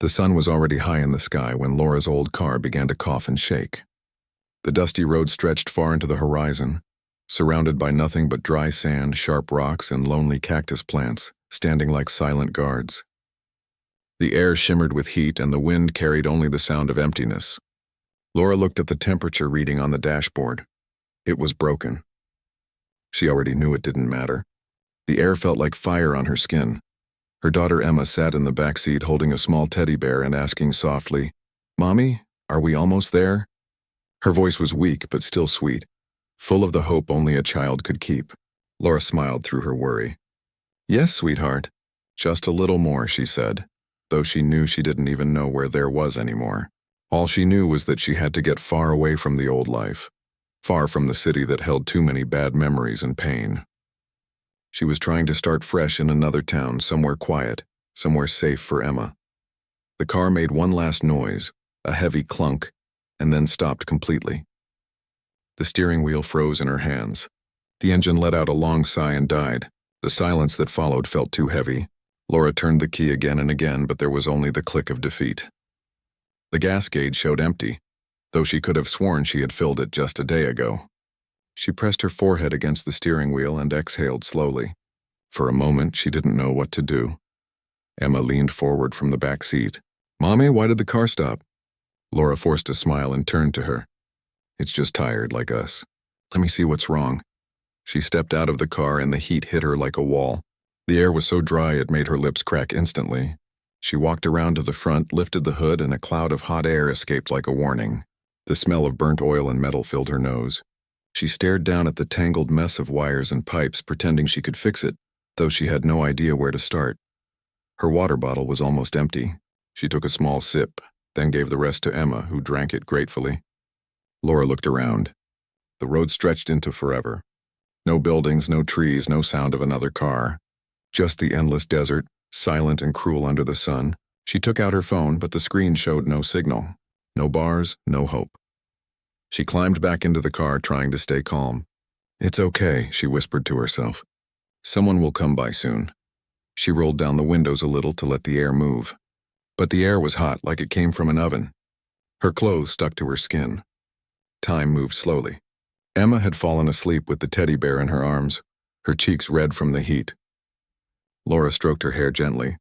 The sun was already high in the sky when Laura's old car began to cough and shake. The dusty road stretched far into the horizon, surrounded by nothing but dry sand, sharp rocks, and lonely cactus plants, standing like silent guards. The air shimmered with heat, and the wind carried only the sound of emptiness. Laura looked at the temperature reading on the dashboard. It was broken. She already knew it didn't matter. The air felt like fire on her skin. Her daughter Emma sat in the back seat holding a small teddy bear and asking softly, "Mommy, are we almost there?" Her voice was weak but still sweet, full of the hope only a child could keep. Laura smiled through her worry. "Yes, sweetheart. Just a little more," she said, though she knew she didn't even know where there was anymore. All she knew was that she had to get far away from the old life, far from the city that held too many bad memories and pain. She was trying to start fresh in another town, somewhere quiet, somewhere safe for Emma. The car made one last noise, a heavy clunk, and then stopped completely. The steering wheel froze in her hands. The engine let out a long sigh and died. The silence that followed felt too heavy. Laura turned the key again and again, but there was only the click of defeat. The gas gauge showed empty, though she could have sworn she had filled it just a day ago. She pressed her forehead against the steering wheel and exhaled slowly. For a moment, she didn't know what to do. Emma leaned forward from the back seat. "Mommy, why did the car stop?" Laura forced a smile and turned to her. "It's just tired, like us. Let me see what's wrong." She stepped out of the car and the heat hit her like a wall. The air was so dry it made her lips crack instantly. She walked around to the front, lifted the hood, and a cloud of hot air escaped like a warning. The smell of burnt oil and metal filled her nose. She stared down at the tangled mess of wires and pipes, pretending she could fix it, though she had no idea where to start. Her water bottle was almost empty. She took a small sip, then gave the rest to Emma, who drank it gratefully. Laura looked around. The road stretched into forever. No buildings, no trees, no sound of another car. Just the endless desert, silent and cruel under the sun. She took out her phone, but the screen showed no signal. No bars, no hope. She climbed back into the car, trying to stay calm. "It's okay," she whispered to herself. "Someone will come by soon." She rolled down the windows a little to let the air move. But the air was hot, like it came from an oven. Her clothes stuck to her skin. Time moved slowly. Emma had fallen asleep with the teddy bear in her arms, her cheeks red from the heat. Laura stroked her hair gently.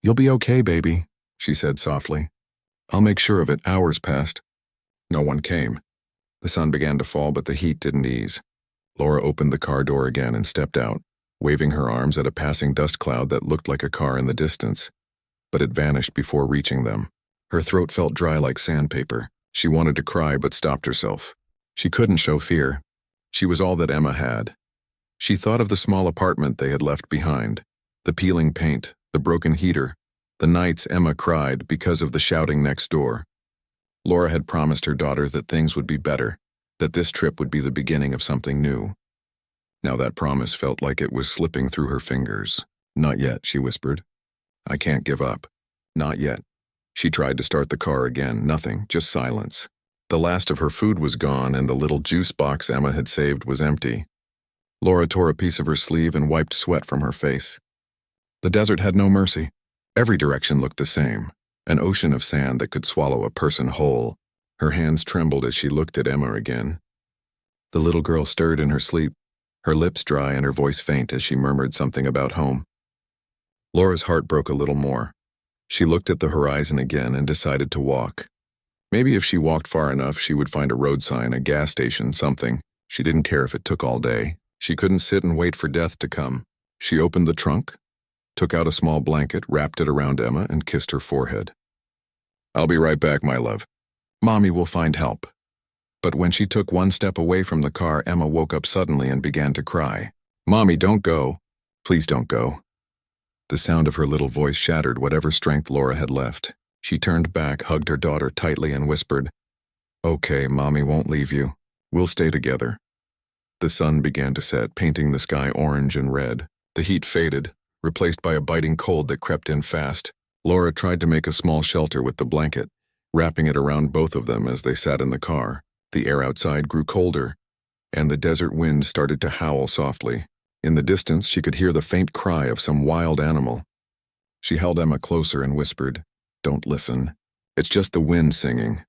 "You'll be okay, baby," she said softly. "I'll make sure of it." Hours passed. No one came. The sun began to fall, but the heat didn't ease. Laura opened the car door again and stepped out, waving her arms at a passing dust cloud that looked like a car in the distance. But it vanished before reaching them. Her throat felt dry like sandpaper. She wanted to cry but stopped herself. She couldn't show fear. She was all that Emma had. She thought of the small apartment they had left behind, the peeling paint, the broken heater, the nights Emma cried because of the shouting next door. Laura had promised her daughter that things would be better, that this trip would be the beginning of something new. Now that promise felt like it was slipping through her fingers. "Not yet," she whispered. "I can't give up. Not yet." She tried to start the car again. Nothing, just silence. The last of her food was gone, and the little juice box Emma had saved was empty. Laura tore a piece of her sleeve and wiped sweat from her face. The desert had no mercy. Every direction looked the same. An ocean of sand that could swallow a person whole. Her hands trembled as she looked at Emma again. The little girl stirred in her sleep, her lips dry and her voice faint as she murmured something about home. Laura's heart broke a little more. She looked at the horizon again and decided to walk. Maybe if she walked far enough, she would find a road sign, a gas station, something. She didn't care if it took all day. She couldn't sit and wait for death to come. She opened the trunk, took out a small blanket, wrapped it around Emma, and kissed her forehead. "I'll be right back, my love. Mommy will find help." But when she took one step away from the car, Emma woke up suddenly and began to cry. "Mommy, don't go. Please don't go." The sound of her little voice shattered whatever strength Laura had left. She turned back, hugged her daughter tightly, and whispered, "Okay, Mommy won't leave you. We'll stay together." The sun began to set, painting the sky orange and red. The heat faded, replaced by a biting cold that crept in fast. Laura tried to make a small shelter with the blanket, wrapping it around both of them as they sat in the car. The air outside grew colder, and the desert wind started to howl softly. In the distance, she could hear the faint cry of some wild animal. She held Emma closer and whispered, Don't listen. It's just the wind singing.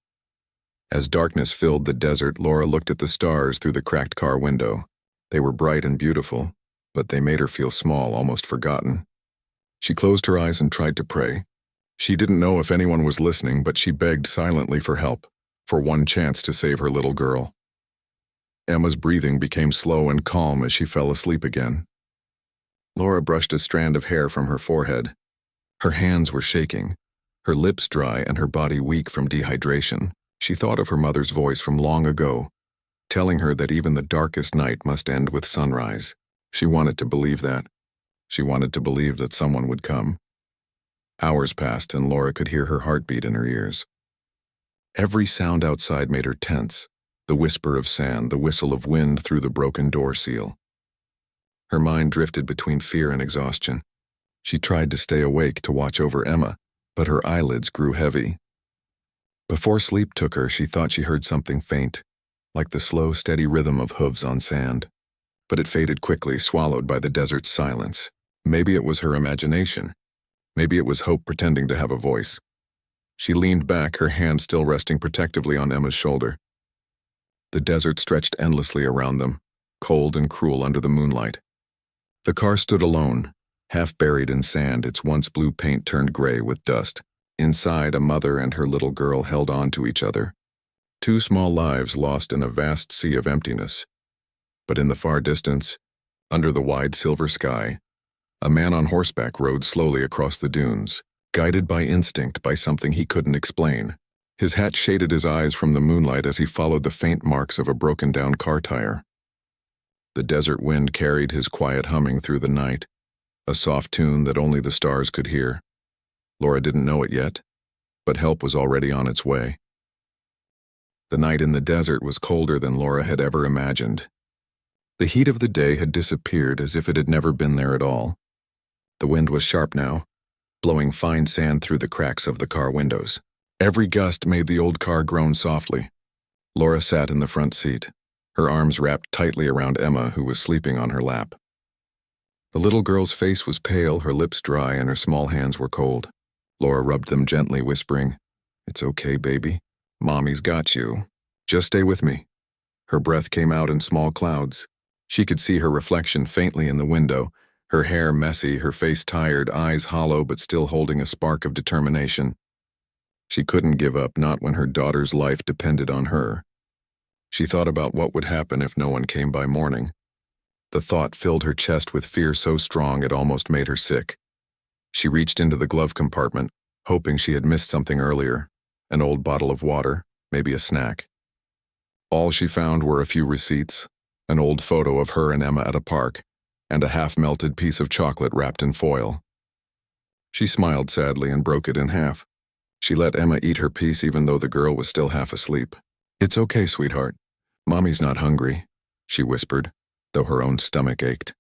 As darkness filled the desert, Laura looked at the stars through the cracked car window. They were bright and beautiful, but they made her feel small, almost forgotten. She closed her eyes and tried to pray. She didn't know if anyone was listening, but she begged silently for help, for one chance to save her little girl. Emma's breathing became slow and calm as she fell asleep again. Laura brushed a strand of hair from her forehead. Her hands were shaking, her lips dry and her body weak from dehydration. She thought of her mother's voice from long ago, telling her that even the darkest night must end with sunrise. She wanted to believe that. She wanted to believe that someone would come. Hours passed and Laura could hear her heartbeat in her ears. Every sound outside made her tense, the whisper of sand, the whistle of wind through the broken door seal. Her mind drifted between fear and exhaustion. She tried to stay awake to watch over Emma, but her eyelids grew heavy. Before sleep took her, she thought she heard something faint, like the slow, steady rhythm of hooves on sand. But it faded quickly, swallowed by the desert's silence. Maybe it was her imagination. Maybe it was hope pretending to have a voice. She leaned back, her hand still resting protectively on Emma's shoulder. The desert stretched endlessly around them, cold and cruel under the moonlight. The car stood alone, half buried in sand, its once blue paint turned gray with dust. Inside, a mother and her little girl held on to each other. Two small lives lost in a vast sea of emptiness. But in the far distance, under the wide silver sky, a man on horseback rode slowly across the dunes, guided by instinct, by something he couldn't explain. His hat shaded his eyes from the moonlight as he followed the faint marks of a broken-down car tire. The desert wind carried his quiet humming through the night, a soft tune that only the stars could hear. Laura didn't know it yet, but help was already on its way. The night in the desert was colder than Laura had ever imagined. The heat of the day had disappeared as if it had never been there at all. The wind was sharp now, blowing fine sand through the cracks of the car windows. Every gust made the old car groan softly. Laura sat in the front seat, her arms wrapped tightly around Emma, who was sleeping on her lap. The little girl's face was pale, her lips dry, and her small hands were cold. Laura rubbed them gently, whispering, "It's okay, baby. Mommy's got you. Just stay with me." Her breath came out in small clouds. She could see her reflection faintly in the window, her hair messy, her face tired, eyes hollow but still holding a spark of determination. She couldn't give up, not when her daughter's life depended on her. She thought about what would happen if no one came by morning. The thought filled her chest with fear so strong it almost made her sick. She reached into the glove compartment, hoping she had missed something earlier, an old bottle of water, maybe a snack. All she found were a few receipts, an old photo of her and Emma at a park, and a half-melted piece of chocolate wrapped in foil. She smiled sadly and broke it in half. She let Emma eat her piece even though the girl was still half asleep. "It's okay, sweetheart. Mommy's not hungry," she whispered, though her own stomach ached.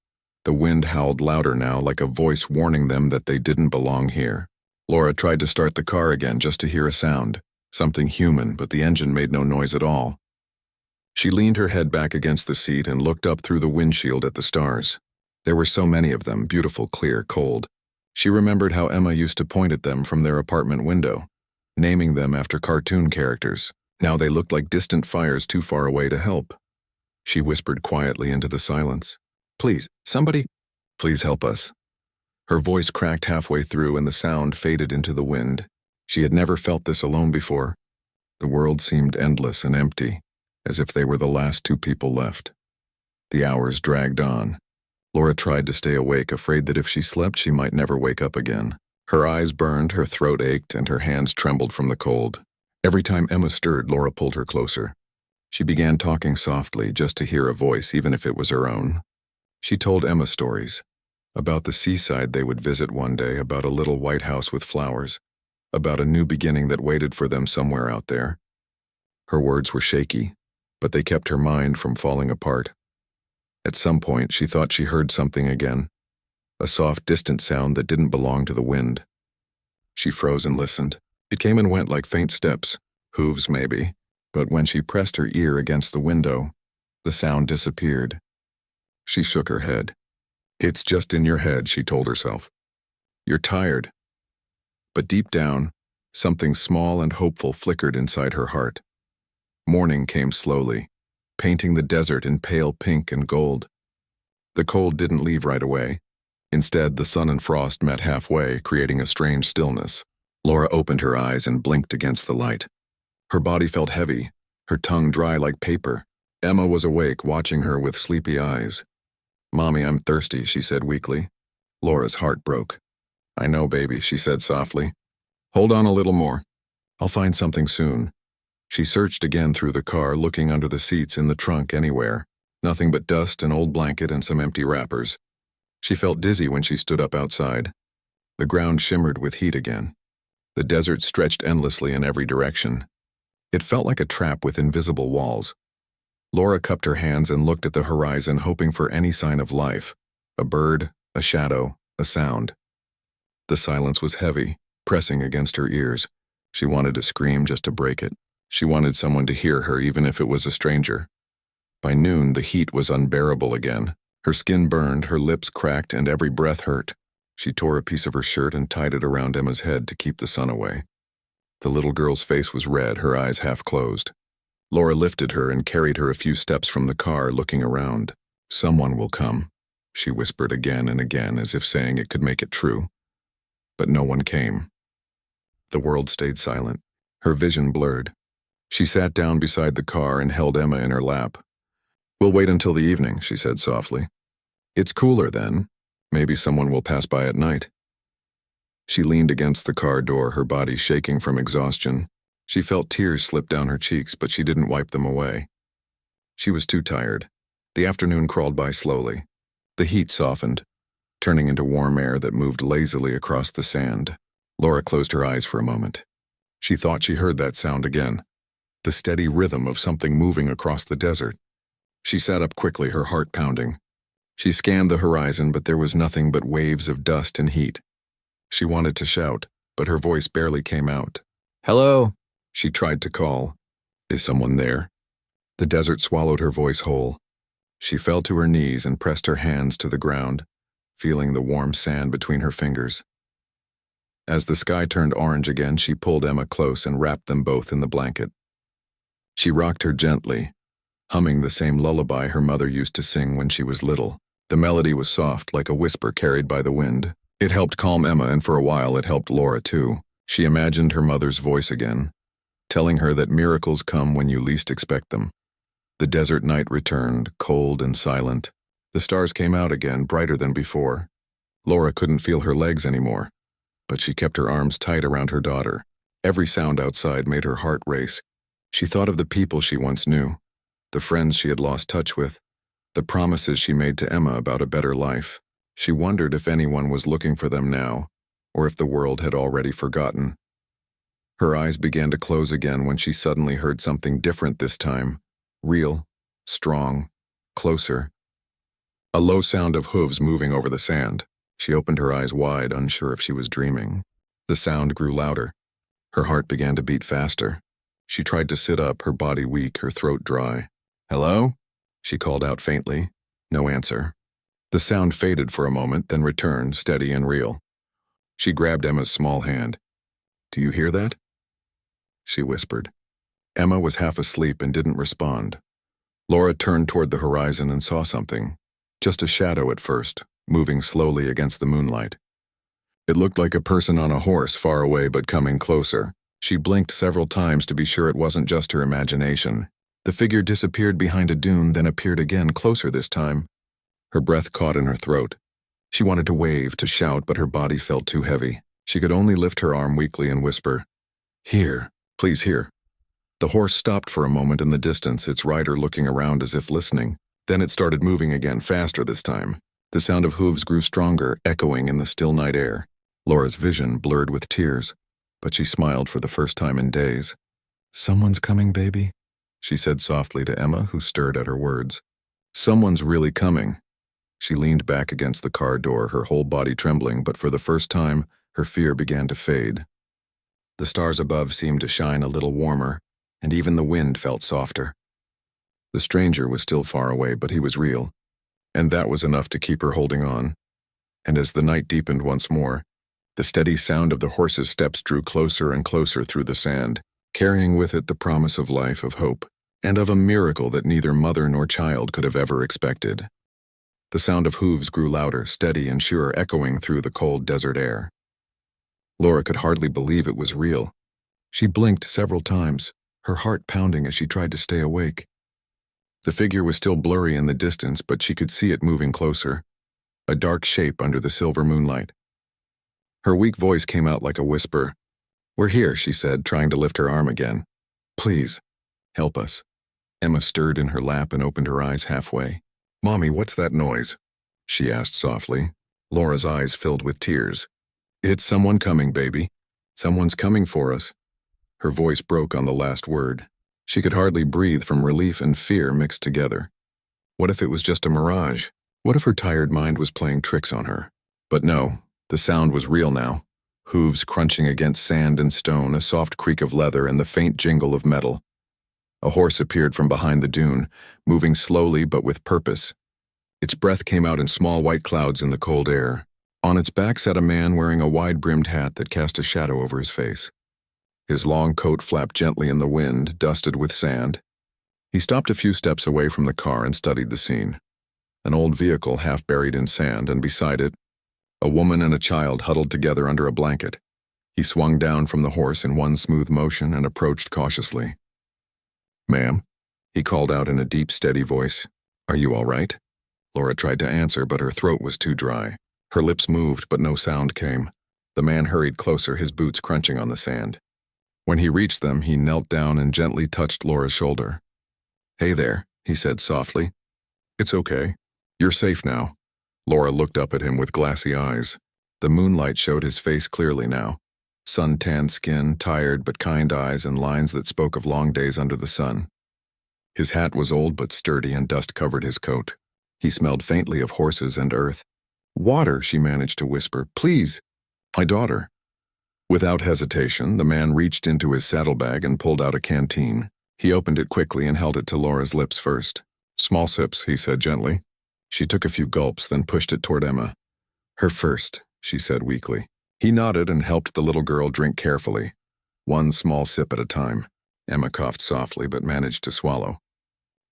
The wind howled louder now, like a voice warning them that they didn't belong here. Laura tried to start the car again just to hear a sound, something human, but the engine made no noise at all. She leaned her head back against the seat and looked up through the windshield at the stars. There were so many of them, beautiful, clear, cold. She remembered how Emma used to point at them from their apartment window, naming them after cartoon characters. Now they looked like distant fires too far away to help. She whispered quietly into the silence, "Please, somebody, please help us." Her voice cracked halfway through and the sound faded into the wind. She had never felt this alone before. The world seemed endless and empty, as if they were the last two people left. The hours dragged on. Laura tried to stay awake, afraid that if she slept she might never wake up again. Her eyes burned, her throat ached, and her hands trembled from the cold. Every time Emma stirred, Laura pulled her closer. She began talking softly, just to hear a voice, even if it was her own. She told Emma stories. About the seaside they would visit one day, about a little white house with flowers, about a new beginning that waited for them somewhere out there. Her words were shaky, but they kept her mind from falling apart. At some point, she thought she heard something again, a soft, distant sound that didn't belong to the wind. She froze and listened. It came and went like faint steps, hooves maybe, but when she pressed her ear against the window, the sound disappeared. She shook her head. "It's just in your head," she told herself. "You're tired." But deep down, Something small and hopeful flickered inside her heart. Morning came slowly, painting the desert in pale pink and gold. The cold didn't leave right away. Instead, the sun and frost met halfway, creating a strange stillness. Laura opened her eyes and blinked against the light. Her body felt heavy, her tongue dry like paper. Emma was awake, watching her with sleepy eyes. "Mommy, I'm thirsty," she said weakly. Laura's heart broke. "I know, baby," she said softly. "Hold on a little more. I'll find something soon." She searched again through the car, looking under the seats, in the trunk, anywhere. Nothing but dust, an old blanket, and some empty wrappers. She felt dizzy when she stood up outside. The ground shimmered with heat again. The desert stretched endlessly in every direction. It felt like a trap with invisible walls. Laura cupped her hands and looked at the horizon, hoping for any sign of life. A bird, a shadow, a sound. The silence was heavy, pressing against her ears. She wanted to scream just to break it. She wanted someone to hear her, even if it was a stranger. By noon, the heat was unbearable again. Her skin burned, her lips cracked, and every breath hurt. She tore a piece of her shirt and tied it around Emma's head to keep the sun away. The little girl's face was red, her eyes half closed. Laura lifted her and carried her a few steps from the car, looking around. "Someone will come," she whispered again and again, as if saying it could make it true. But no one came. The world stayed silent. Her vision blurred. She sat down beside the car and held Emma in her lap. "We'll wait until the evening," she said softly. "It's cooler then. Maybe someone will pass by at night." She leaned against the car door, her body shaking from exhaustion. She felt tears slip down her cheeks, but she didn't wipe them away. She was too tired. The afternoon crawled by slowly. The heat softened, turning into warm air that moved lazily across the sand. Laura closed her eyes for a moment. She thought she heard that sound again, the steady rhythm of something moving across the desert. She sat up quickly, her heart pounding. She scanned the horizon, but there was nothing but waves of dust and heat. She wanted to shout, but her voice barely came out. "Hello?" She tried to call. "Is someone there?" The desert swallowed her voice whole. She fell to her knees and pressed her hands to the ground, feeling the warm sand between her fingers. As the sky turned orange again, she pulled Emma close and wrapped them both in the blanket. She rocked her gently, humming the same lullaby her mother used to sing when she was little. The melody was soft, like a whisper carried by the wind. It helped calm Emma, and for a while it helped Laura too. She imagined her mother's voice again, telling her that miracles come when you least expect them. The desert night returned, cold and silent. The stars came out again, brighter than before. Laura couldn't feel her legs anymore, but she kept her arms tight around her daughter. Every sound outside made her heart race. She thought of the people she once knew, the friends she had lost touch with, the promises she made to Emma about a better life. She wondered if anyone was looking for them now, or if the world had already forgotten. Her eyes began to close again when she suddenly heard something different this time. Real, strong, closer. A low sound of hooves moving over the sand. She opened her eyes wide, unsure if she was dreaming. The sound grew louder. Her heart began to beat faster. She tried to sit up, her body weak, her throat dry. "Hello?" she called out faintly. No answer. The sound faded for a moment, then returned, steady and real. She grabbed Emma's small hand. "Do you hear that?" she whispered. Emma was half asleep and didn't respond. Laura turned toward the horizon and saw something. Just a shadow at first, moving slowly against the moonlight. It looked like a person on a horse, far away but coming closer. She blinked several times to be sure it wasn't just her imagination. The figure disappeared behind a dune, then appeared again, closer this time. Her breath caught in her throat. She wanted to wave, to shout, but her body felt too heavy. She could only lift her arm weakly and whisper, "Here, please, here." The horse stopped for a moment in the distance, its rider looking around as if listening. Then it started moving again, faster this time. The sound of hooves grew stronger, echoing in the still night air. Laura's vision blurred with tears, but she smiled for the first time in days. "Someone's coming, baby," she said softly to Emma, who stirred at her words. "Someone's really coming." She leaned back against the car door, her whole body trembling, but for the first time, her fear began to fade. The stars above seemed to shine a little warmer, and even the wind felt softer. The stranger was still far away, but he was real, and that was enough to keep her holding on. And as the night deepened once more, The steady sound of the horse's steps drew closer and closer through the sand, carrying with it the promise of life, of hope, and of a miracle that neither mother nor child could have ever expected. The sound of hooves grew louder, steady and sure, echoing through the cold desert air. Laura could hardly believe it was real. She blinked several times, her heart pounding as she tried to stay awake. The figure was still blurry in the distance, but she could see it moving closer, a dark shape under the silver moonlight. Her weak voice came out like a whisper. "We're here," she said, trying to lift her arm again. "Please, help us." Emma stirred in her lap and opened her eyes halfway. "Mommy, what's that noise?" she asked softly. Laura's eyes filled with tears. "It's someone coming, baby. Someone's coming for us." Her voice broke on the last word. She could hardly breathe from relief and fear mixed together. What if it was just a mirage? What if her tired mind was playing tricks on her? But no, the sound was real now. Hooves crunching against sand and stone, a soft creak of leather, and the faint jingle of metal. A horse appeared from behind the dune, moving slowly but with purpose. Its breath came out in small white clouds in the cold air. On its back sat a man wearing a wide-brimmed hat that cast a shadow over his face. His long coat flapped gently in the wind, dusted with sand. He stopped a few steps away from the car and studied the scene. An old vehicle half buried in sand, and beside it, a woman and a child huddled together under a blanket. He swung down from the horse in one smooth motion and approached cautiously. "Ma'am," he called out in a deep, steady voice. "Are you all right?" Laura tried to answer, but her throat was too dry. Her lips moved, but no sound came. The man hurried closer, his boots crunching on the sand. When he reached them, he knelt down and gently touched Laura's shoulder. "Hey there," he said softly. "It's okay. You're safe now." Laura looked up at him with glassy eyes. The moonlight showed his face clearly now. Sun-tanned skin, tired but kind eyes, and lines that spoke of long days under the sun. His hat was old but sturdy, and dust covered his coat. He smelled faintly of horses and earth. "Water," she managed to whisper. "Please." "My daughter." Without hesitation, the man reached into his saddlebag and pulled out a canteen. He opened it quickly and held it to Laura's lips first. "Small sips," he said gently. She took a few gulps, then pushed it toward Emma. "Her first," she said weakly. He nodded and helped the little girl drink carefully, one small sip at a time. Emma coughed softly but managed to swallow.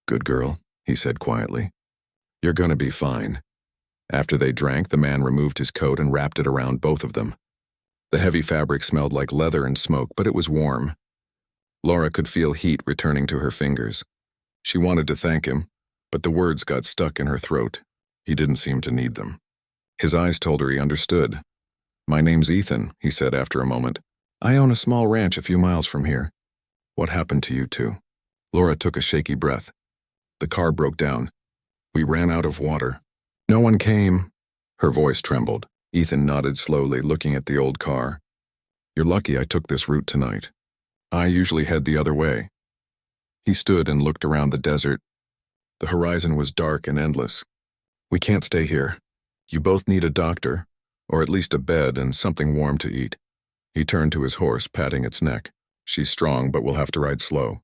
"Good girl," he said quietly. "You're gonna be fine." After they drank, the man removed his coat and wrapped it around both of them. The heavy fabric smelled like leather and smoke, but it was warm. Laura could feel heat returning to her fingers. She wanted to thank him, but the words got stuck in her throat. He didn't seem to need them. His eyes told her he understood. "My name's Ethan," he said after a moment. "I own a small ranch a few miles from here." "What happened to you two?" Laura took a shaky breath. "The car broke down. We ran out of water. No one came." Her voice trembled. Ethan nodded slowly, looking at the old car. "You're lucky I took this route tonight. I usually head the other way." He stood and looked around the desert. The horizon was dark and endless. "We can't stay here. You both need a doctor, or at least a bed and something warm to eat." He turned to his horse, patting its neck. "She's strong, but we'll have to ride slow."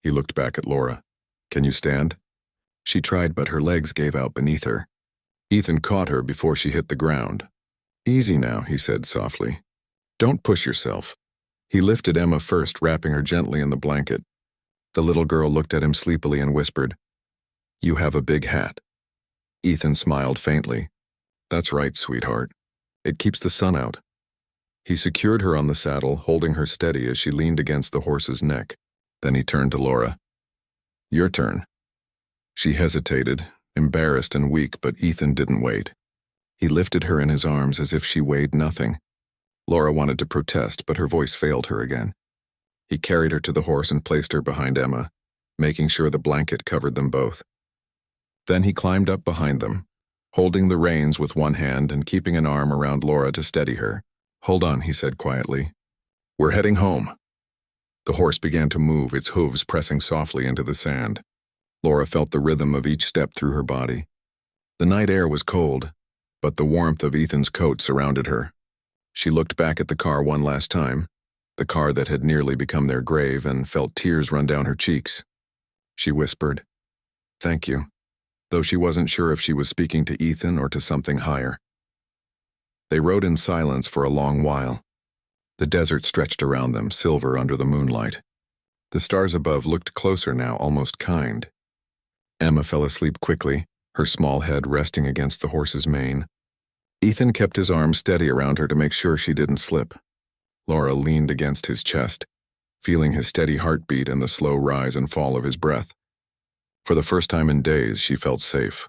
He looked back at Laura. "Can you stand?" She tried, but her legs gave out beneath her. Ethan caught her before she hit the ground. "Easy now," he said softly. "Don't push yourself." He lifted Emma first, wrapping her gently in the blanket. The little girl looked at him sleepily and whispered, "You have a big hat." Ethan smiled faintly. "That's right, sweetheart. It keeps the sun out." He secured her on the saddle, holding her steady as she leaned against the horse's neck. Then he turned to Laura. "Your turn." She hesitated, embarrassed and weak, but Ethan didn't wait. He lifted her in his arms as if she weighed nothing. Laura wanted to protest, but her voice failed her again. He carried her to the horse and placed her behind Emma, making sure the blanket covered them both. Then he climbed up behind them, holding the reins with one hand and keeping an arm around Laura to steady her. "Hold on," he said quietly. "We're heading home." The horse began to move, its hooves pressing softly into the sand. Laura felt the rhythm of each step through her body. The night air was cold, but the warmth of Ethan's coat surrounded her. She looked back at the car one last time, the car that had nearly become their grave, and felt tears run down her cheeks. She whispered, "Thank you," though she wasn't sure if she was speaking to Ethan or to something higher. They rode in silence for a long while. The desert stretched around them, silver under the moonlight. The stars above looked closer now, almost kind. Emma fell asleep quickly, her small head resting against the horse's mane. Ethan kept his arm steady around her to make sure she didn't slip. Laura leaned against his chest, feeling his steady heartbeat and the slow rise and fall of his breath. For the first time in days, she felt safe.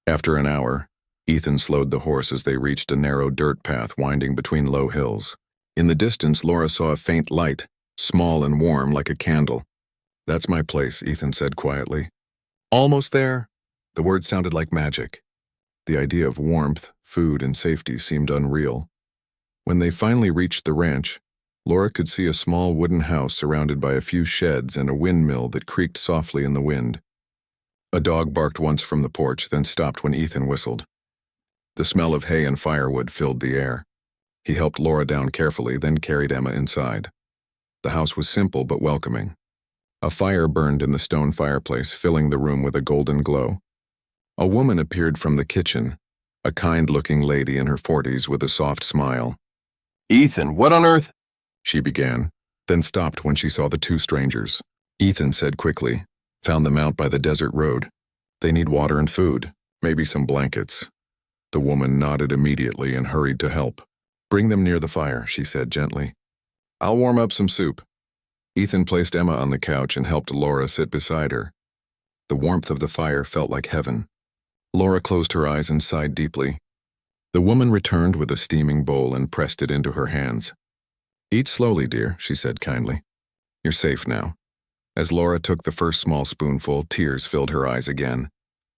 After an hour, Ethan slowed the horse as they reached a narrow dirt path winding between low hills. In the distance, Laura saw a faint light, small and warm like a candle. "That's my place," Ethan said quietly. "Almost there." The words sounded like magic. The idea of warmth, food, and safety seemed unreal. When they finally reached the ranch, Laura could see a small wooden house surrounded by a few sheds and a windmill that creaked softly in the wind. A dog barked once from the porch, then stopped when Ethan whistled. The smell of hay and firewood filled the air. He helped Laura down carefully, then carried Emma inside. The house was simple but welcoming. A fire burned in the stone fireplace, filling the room with a golden glow. A woman appeared from the kitchen, a kind-looking lady in her 40s with a soft smile. "Ethan, what on earth?" she began, then stopped when she saw the two strangers. Ethan said quickly, "Found them out by the desert road. They need water and food, maybe some blankets." The woman nodded immediately and hurried to help. "Bring them near the fire," she said gently. "I'll warm up some soup." Ethan placed Emma on the couch and helped Laura sit beside her. The warmth of the fire felt like heaven. Laura closed her eyes and sighed deeply. The woman returned with a steaming bowl and pressed it into her hands. "Eat slowly, dear," she said kindly. "You're safe now." As Laura took the first small spoonful, tears filled her eyes again.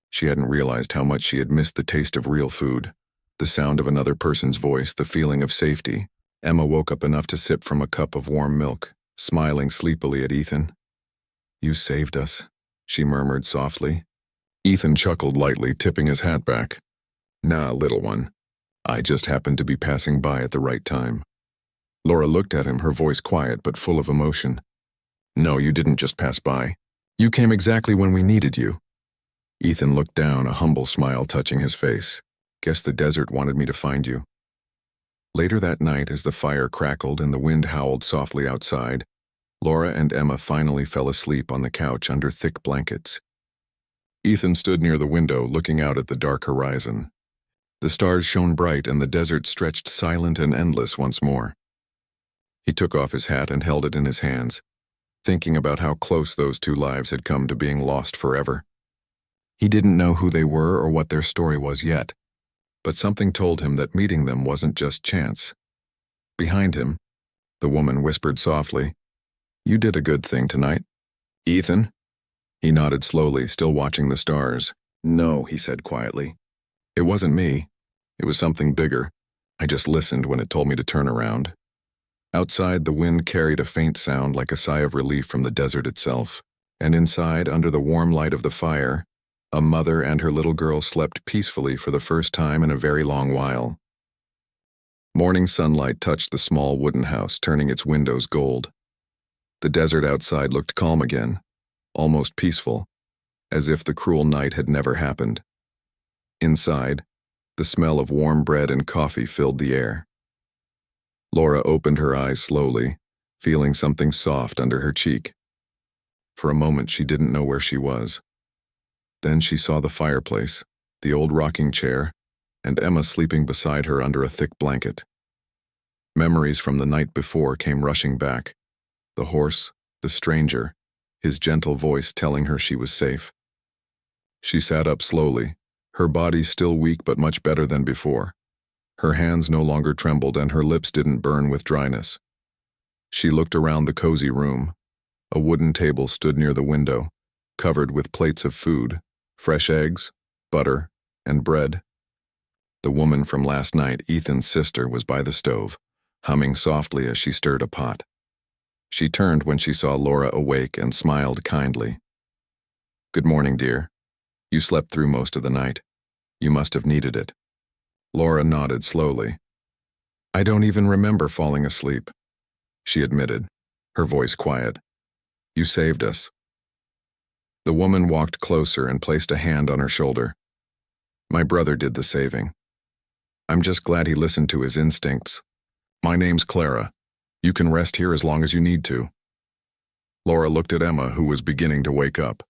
She hadn't realized how much she had missed the taste of real food, the sound of another person's voice, the feeling of safety. Emma woke up enough to sip from a cup of warm milk, smiling sleepily at Ethan. "You saved us," she murmured softly. Ethan chuckled lightly, tipping his hat back. "Nah, little one. I just happened to be passing by at the right time." Laura looked at him, her voice quiet but full of emotion. "No, you didn't just pass by. You came exactly when we needed you." Ethan looked down, a humble smile touching his face. "Guess the desert wanted me to find you." Later that night, as the fire crackled and the wind howled softly outside, Laura and Emma finally fell asleep on the couch under thick blankets. Ethan stood near the window, looking out at the dark horizon. The stars shone bright and the desert stretched silent and endless once more. He took off his hat and held it in his hands, thinking about how close those two lives had come to being lost forever. He didn't know who they were or what their story was yet, but something told him that meeting them wasn't just chance. Behind him, the woman whispered softly, "You did a good thing tonight." "Ethan?" He nodded slowly, still watching the stars. "No," he said quietly. "It wasn't me. It was something bigger. I just listened when it told me to turn around." Outside, the wind carried a faint sound like a sigh of relief from the desert itself, and inside, under the warm light of the fire, a mother and her little girl slept peacefully for the first time in a very long while. Morning sunlight touched the small wooden house, turning its windows gold. The desert outside looked calm again, almost peaceful, as if the cruel night had never happened. Inside, the smell of warm bread and coffee filled the air. Laura opened her eyes slowly, feeling something soft under her cheek. For a moment, she didn't know where she was. Then she saw the fireplace, the old rocking chair, and Emma sleeping beside her under a thick blanket. Memories from the night before came rushing back. The horse, the stranger, his gentle voice telling her she was safe. She sat up slowly, her body still weak but much better than before. Her hands no longer trembled and her lips didn't burn with dryness. She looked around the cozy room. A wooden table stood near the window, covered with plates of food, fresh eggs, butter, and bread. The woman from last night, Ethan's sister, was by the stove, humming softly as she stirred a pot. She turned when she saw Laura awake and smiled kindly. "Good morning, dear. You slept through most of the night. You must have needed it." Laura nodded slowly. "I don't even remember falling asleep," she admitted, her voice quiet. "You saved us." The woman walked closer and placed a hand on her shoulder. "My brother did the saving. I'm just glad he listened to his instincts. My name's Clara. You can rest here as long as you need to. Laura looked at Emma, who was beginning to wake up.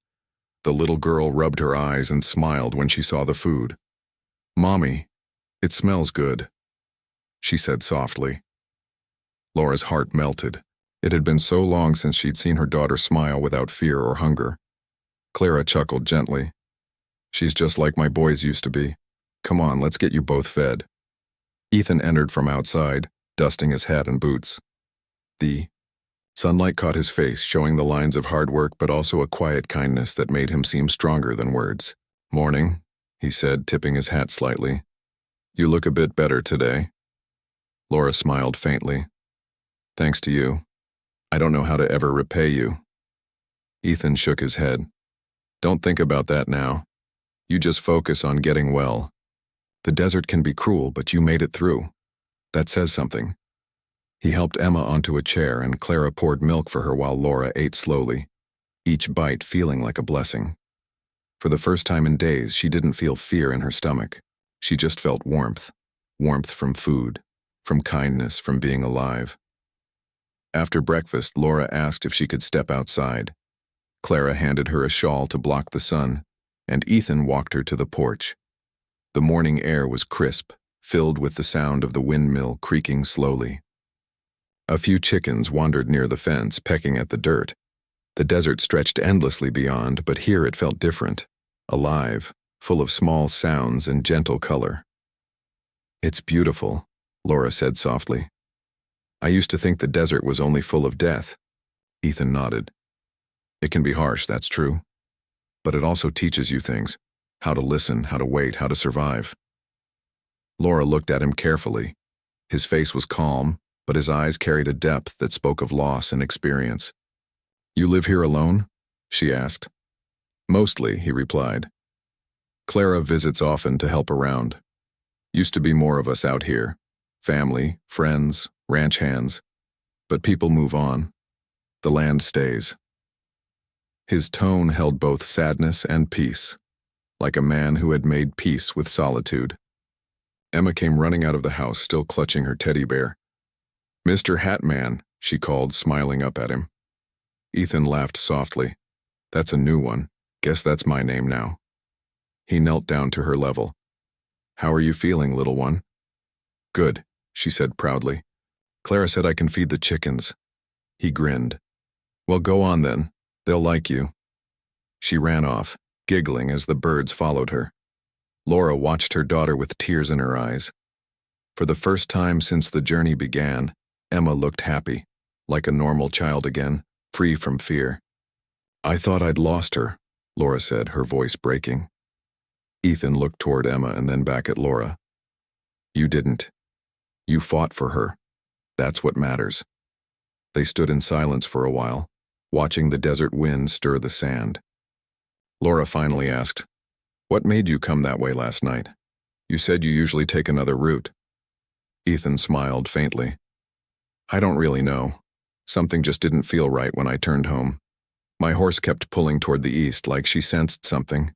The little girl rubbed her eyes and smiled when she saw the food. Mommy, it smells good, she said softly. Laura's heart melted. It had been so long since she'd seen her daughter smile without fear or hunger. Clara chuckled gently. She's just like my boys used to be. Come on, let's get you both fed. Ethan entered from outside, dusting his hat and boots. The sunlight caught his face, showing the lines of hard work but also a quiet kindness that made him seem stronger than words. Morning, he said, tipping his hat slightly. You look a bit better today. Laura smiled faintly. Thanks to you. I don't know how to ever repay you. Ethan shook his head. Don't think about that now. You just focus on getting well. The desert can be cruel, but you made it through. That says something. He helped Emma onto a chair, and Clara poured milk for her while Laura ate slowly, each bite feeling like a blessing. For the first time in days, she didn't feel fear in her stomach. She just felt warmth. Warmth from food, from kindness, from being alive. After breakfast, Laura asked if she could step outside. Clara handed her a shawl to block the sun, and Ethan walked her to the porch. The morning air was crisp, filled with the sound of the windmill creaking slowly. A few chickens wandered near the fence, pecking at the dirt. The desert stretched endlessly beyond, but here it felt different, alive, full of small sounds and gentle color. It's beautiful, Laura said softly. I used to think the desert was only full of death. Ethan nodded. It can be harsh, that's true. But it also teaches you things. How to listen, how to wait, how to survive. Laura looked at him carefully. His face was calm, but his eyes carried a depth that spoke of loss and experience. You live here alone? She asked. Mostly, he replied. Clara visits often to help around. Used to be more of us out here. Family, friends, ranch hands. But people move on. The land stays. His tone held both sadness and peace, like a man who had made peace with solitude. Emma came running out of the house, still clutching her teddy bear. Mr. Hatman, she called, smiling up at him. Ethan laughed softly. That's a new one. Guess that's my name now. He knelt down to her level. How are you feeling, little one? Good, she said proudly. Clara said I can feed the chickens. He grinned. Well, go on then. They'll like you. She ran off, giggling as the birds followed her. Laura watched her daughter with tears in her eyes. For the first time since the journey began, Emma looked happy, like a normal child again, free from fear. I thought I'd lost her, Laura said, her voice breaking. Ethan looked toward Emma and then back at Laura. You didn't. You fought for her. That's what matters. They stood in silence for a while, watching the desert wind stir the sand. Laura finally asked, What made you come that way last night? You said you usually take another route. Ethan smiled faintly. I don't really know. Something just didn't feel right when I turned home. My horse kept pulling toward the east like she sensed something.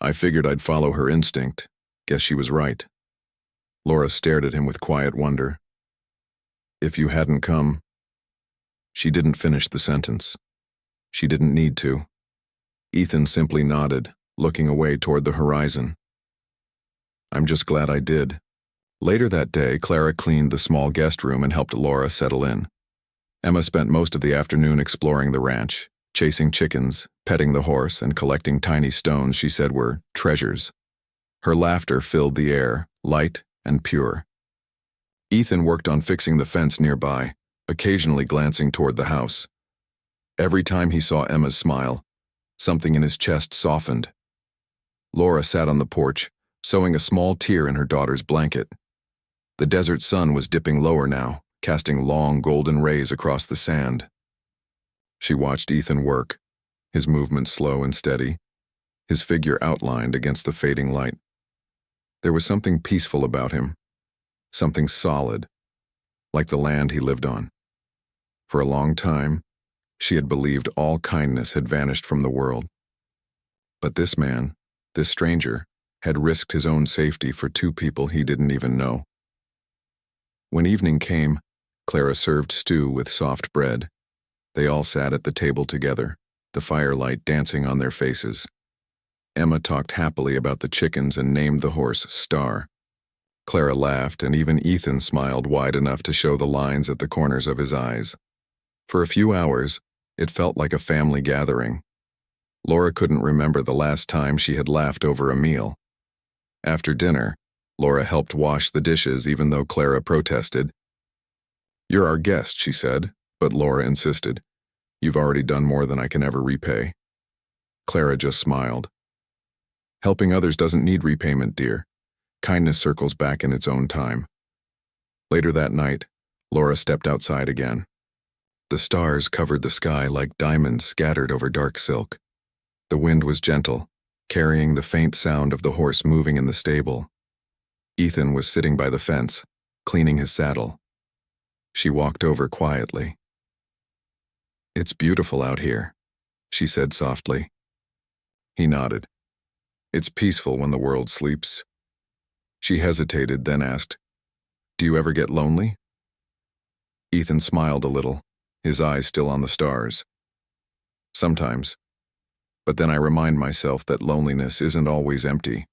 I figured I'd follow her instinct. Guess she was right. Laura stared at him with quiet wonder. If you hadn't come... She didn't finish the sentence. She didn't need to. Ethan simply nodded, looking away toward the horizon. I'm just glad I did. Later that day, Clara cleaned the small guest room and helped Laura settle in. Emma spent most of the afternoon exploring the ranch, chasing chickens, petting the horse, and collecting tiny stones she said were treasures. Her laughter filled the air, light and pure. Ethan worked on fixing the fence nearby, occasionally glancing toward the house. Every time he saw Emma's smile, something in his chest softened. Laura sat on the porch, sewing a small tear in her daughter's blanket. The desert sun was dipping lower now, casting long golden rays across the sand. She watched Ethan work, his movements slow and steady, his figure outlined against the fading light. There was something peaceful about him, something solid, like the land he lived on. For a long time, she had believed all kindness had vanished from the world. But this man, this stranger, had risked his own safety for two people he didn't even know. When evening came, Clara served stew with soft bread. They all sat at the table together, the firelight dancing on their faces. Emma talked happily about the chickens and named the horse Star. Clara laughed, and even Ethan smiled wide enough to show the lines at the corners of his eyes. For a few hours, it felt like a family gathering. Laura couldn't remember the last time she had laughed over a meal. After dinner, Laura helped wash the dishes even though Clara protested. "You're our guest," she said, but Laura insisted. "You've already done more than I can ever repay." Clara just smiled. "Helping others doesn't need repayment, dear. Kindness circles back in its own time." Later that night, Laura stepped outside again. The stars covered the sky like diamonds scattered over dark silk. The wind was gentle, carrying the faint sound of the horse moving in the stable. Ethan was sitting by the fence, cleaning his saddle. She walked over quietly. "It's beautiful out here," she said softly. He nodded. "It's peaceful when the world sleeps." She hesitated, then asked, "Do you ever get lonely?" Ethan smiled a little, his eyes still on the stars. "Sometimes. But then I remind myself that loneliness isn't always empty.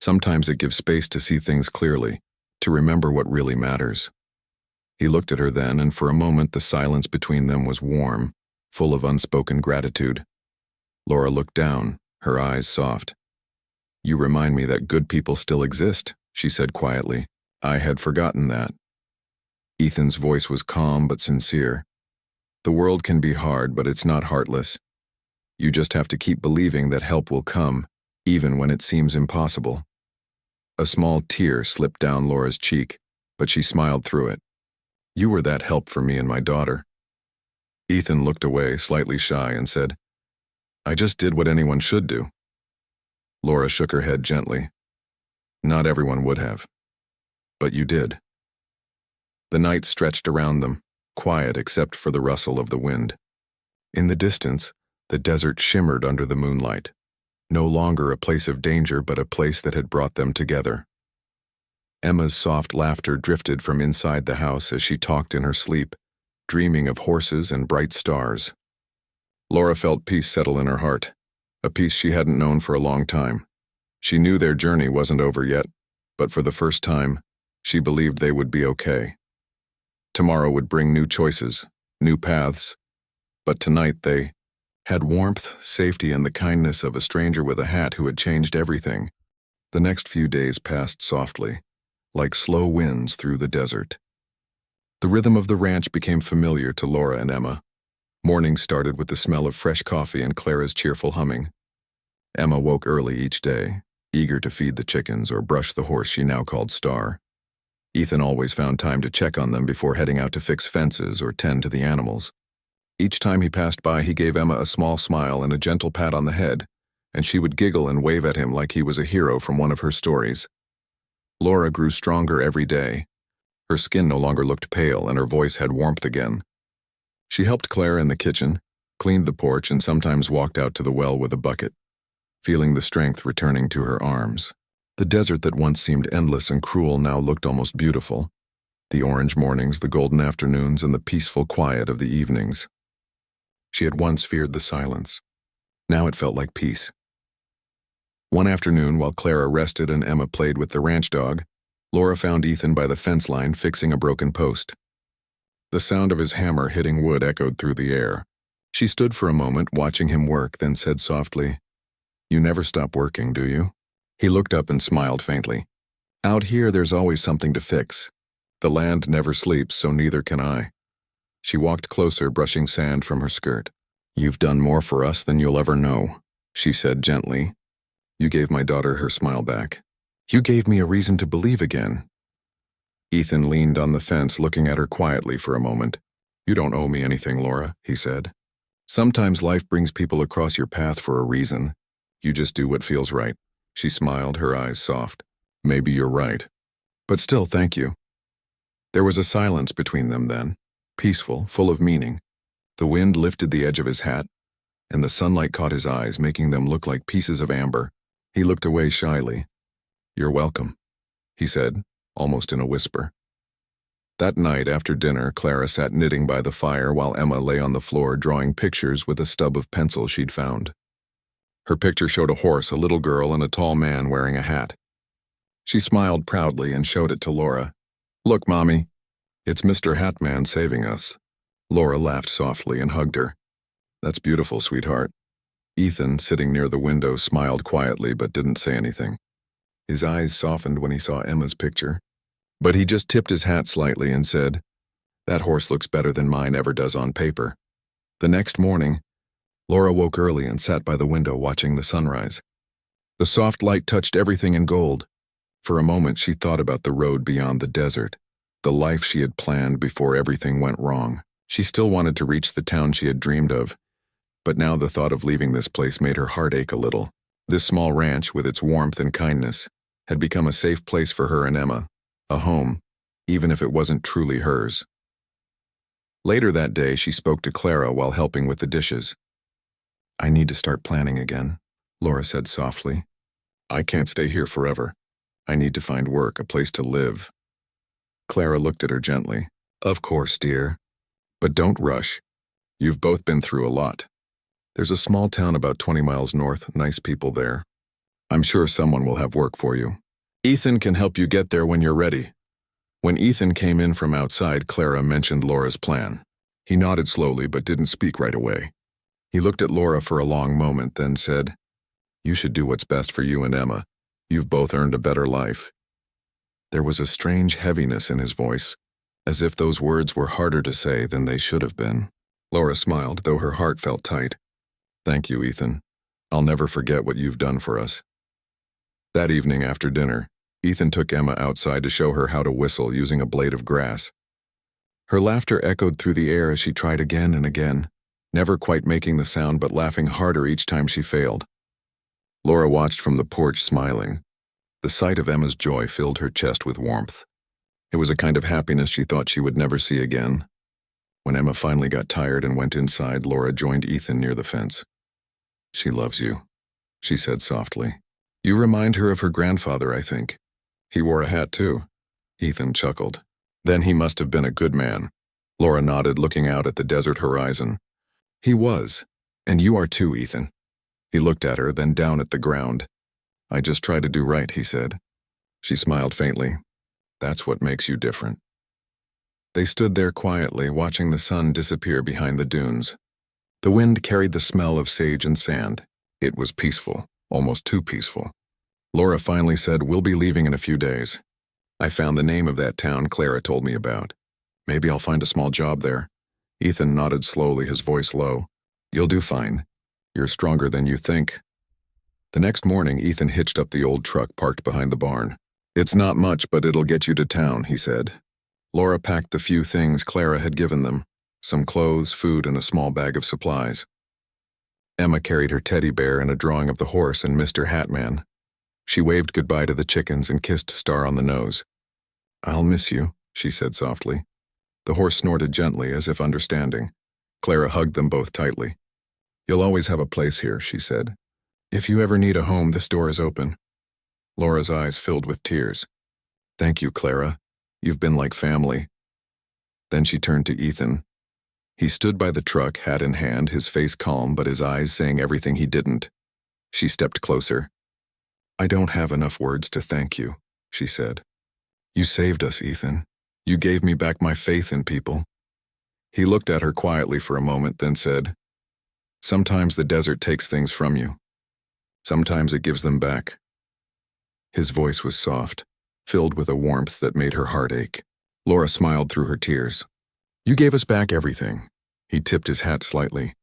Sometimes it gives space to see things clearly, to remember what really matters." He looked at her then, and for a moment the silence between them was warm, full of unspoken gratitude. Laura looked down, her eyes soft. "You remind me that good people still exist," she said quietly. "I had forgotten that." Ethan's voice was calm but sincere. "The world can be hard, but it's not heartless. You just have to keep believing that help will come, even when it seems impossible." A small tear slipped down Laura's cheek, but she smiled through it. "You were that help for me and my daughter." Ethan looked away, slightly shy, and said, "I just did what anyone should do." Laura shook her head gently. "Not everyone would have. But you did." The night stretched around them, quiet except for the rustle of the wind. In the distance, the desert shimmered under the moonlight, no longer a place of danger but a place that had brought them together. Emma's soft laughter drifted from inside the house as she talked in her sleep, dreaming of horses and bright stars. Laura felt peace settle in her heart, a peace she hadn't known for a long time. She knew their journey wasn't over yet, but for the first time, she believed they would be okay. Tomorrow would bring new choices, new paths, but tonight they had warmth, safety, and the kindness of a stranger with a hat who had changed everything. The next few days passed softly, like slow winds through the desert. The rhythm of the ranch became familiar to Laura and Emma. Mornings started with the smell of fresh coffee and Clara's cheerful humming. Emma woke early each day, eager to feed the chickens or brush the horse she now called Star. Ethan always found time to check on them before heading out to fix fences or tend to the animals. Each time he passed by, he gave Emma a small smile and a gentle pat on the head, and she would giggle and wave at him like he was a hero from one of her stories. Laura grew stronger every day. Her skin no longer looked pale, and her voice had warmth again. She helped Clara in the kitchen, cleaned the porch, and sometimes walked out to the well with a bucket, feeling the strength returning to her arms. The desert that once seemed endless and cruel now looked almost beautiful. The orange mornings, the golden afternoons, and the peaceful quiet of the evenings. She had once feared the silence. Now it felt like peace. One afternoon, while Clara rested and Emma played with the ranch dog, Laura found Ethan by the fence line fixing a broken post. The sound of his hammer hitting wood echoed through the air. She stood for a moment, watching him work, then said softly, "You never stop working, do you?" He looked up and smiled faintly. "Out here, there's always something to fix. The land never sleeps, so neither can I." She walked closer, brushing sand from her skirt. "You've done more for us than you'll ever know," she said gently. "You gave my daughter her smile back. You gave me a reason to believe again." Ethan leaned on the fence, looking at her quietly for a moment. "You don't owe me anything, Laura," he said. "Sometimes life brings people across your path for a reason. You just do what feels right." She smiled, her eyes soft. "Maybe you're right. But still, thank you." There was a silence between them then, peaceful, full of meaning. The wind lifted the edge of his hat, and the sunlight caught his eyes, making them look like pieces of amber. He looked away shyly, "You're welcome," he said, almost in a whisper. That night after dinner, Clara sat knitting by the fire while Emma lay on the floor drawing pictures with a stub of pencil she'd found. Her picture showed a horse, a little girl, and a tall man wearing a hat. She smiled proudly and showed it to Laura. "Look, Mommy, it's Mr. Hatman saving us." Laura laughed softly and hugged her. "That's beautiful, sweetheart." Ethan, sitting near the window, smiled quietly but didn't say anything. His eyes softened when he saw Emma's picture, but he just tipped his hat slightly and said, "That horse looks better than mine ever does on paper." The next morning, Laura woke early and sat by the window watching the sunrise. The soft light touched everything in gold. For a moment she thought about the road beyond the desert, the life she had planned before everything went wrong. She still wanted to reach the town she had dreamed of, but now the thought of leaving this place made her heart ache a little. This small ranch, with its warmth and kindness, had become a safe place for her and Emma, a home, even if it wasn't truly hers. Later that day, she spoke to Clara while helping with the dishes. "I need to start planning again," Laura said softly. "I can't stay here forever. I need to find work, a place to live." Clara looked at her gently. "Of course, dear. But don't rush. You've both been through a lot. There's a small town about 20 miles north, nice people there. I'm sure someone will have work for you. Ethan can help you get there when you're ready." When Ethan came in from outside, Clara mentioned Laura's plan. He nodded slowly but didn't speak right away. He looked at Laura for a long moment, then said, "You should do what's best for you and Emma. You've both earned a better life." There was a strange heaviness in his voice, as if those words were harder to say than they should have been. Laura smiled, though her heart felt tight. "Thank you, Ethan. I'll never forget what you've done for us." That evening after dinner, Ethan took Emma outside to show her how to whistle using a blade of grass. Her laughter echoed through the air as she tried again and again, never quite making the sound but laughing harder each time she failed. Laura watched from the porch, smiling. The sight of Emma's joy filled her chest with warmth. It was a kind of happiness she thought she would never see again. When Emma finally got tired and went inside, Laura joined Ethan near the fence. "She loves you," she said softly. "You remind her of her grandfather, I think. He wore a hat too." Ethan chuckled. "Then he must have been a good man." Laura nodded, looking out at the desert horizon. "He was, and you are too, Ethan." He looked at her, then down at the ground. "I just try to do right," he said. She smiled faintly. "That's what makes you different." They stood there quietly, watching the sun disappear behind the dunes. The wind carried the smell of sage and sand. It was peaceful, almost too peaceful. Laura finally said, "We'll be leaving in a few days. I found the name of that town Clara told me about. Maybe I'll find a small job there." Ethan nodded slowly, his voice low. "You'll do fine. You're stronger than you think." The next morning, Ethan hitched up the old truck parked behind the barn. "It's not much, but it'll get you to town," he said. Laura packed the few things Clara had given them, some clothes, food, and a small bag of supplies. Emma carried her teddy bear and a drawing of the horse and Mr. Hatman. She waved goodbye to the chickens and kissed Star on the nose. "I'll miss you," she said softly. The horse snorted gently, as if understanding. Clara hugged them both tightly. "You'll always have a place here," she said. "If you ever need a home, this door is open." Laura's eyes filled with tears. "Thank you, Clara. You've been like family." Then she turned to Ethan. He stood by the truck, hat in hand, his face calm but his eyes saying everything he didn't. She stepped closer. "I don't have enough words to thank you," she said. "You saved us, Ethan. You gave me back my faith in people." He looked at her quietly for a moment, then said, "Sometimes the desert takes things from you. Sometimes it gives them back." His voice was soft, filled with a warmth that made her heart ache. Laura smiled through her tears. "You gave us back everything." He tipped his hat slightly.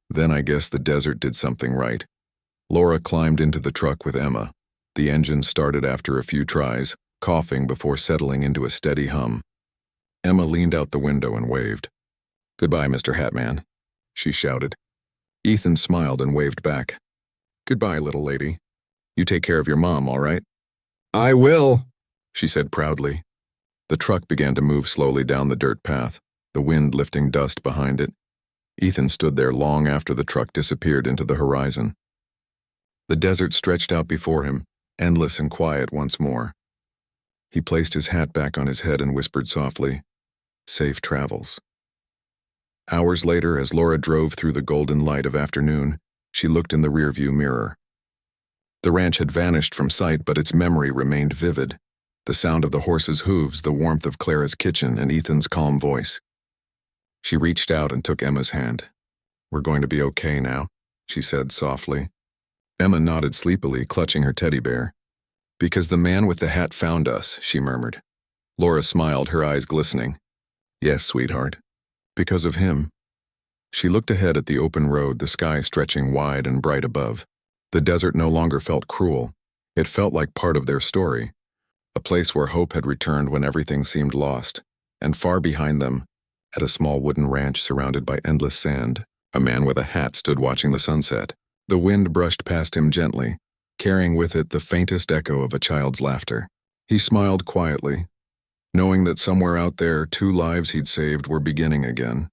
"Then I guess the desert did something right." Laura climbed into the truck with Emma. The engine started after a few tries, coughing before settling into a steady hum. Emma leaned out the window and waved. "Goodbye, Mr. Hatman," she shouted. Ethan smiled and waved back. "Goodbye, little lady. You take care of your mom, all right?" "I will," she said proudly. The truck began to move slowly down the dirt path, the wind lifting dust behind it. Ethan stood there long after the truck disappeared into the horizon. The desert stretched out before him, endless and quiet once more. He placed his hat back on his head and whispered softly, "Safe travels." Hours later, as Laura drove through the golden light of afternoon, she looked in the rearview mirror. The ranch had vanished from sight, but its memory remained vivid. The sound of the horses' hooves, the warmth of Clara's kitchen, and Ethan's calm voice. She reached out and took Emma's hand. "We're going to be okay now," she said softly. Emma nodded sleepily, clutching her teddy bear. "Because the man with the hat found us," she murmured. Laura smiled, her eyes glistening. "Yes, sweetheart. Because of him." She looked ahead at the open road, the sky stretching wide and bright above. The desert no longer felt cruel. It felt like part of their story, a place where hope had returned when everything seemed lost. And far behind them, at a small wooden ranch surrounded by endless sand, a man with a hat stood watching the sunset. The wind brushed past him gently, carrying with it the faintest echo of a child's laughter. He smiled quietly, knowing that somewhere out there 2 lives he'd saved were beginning again.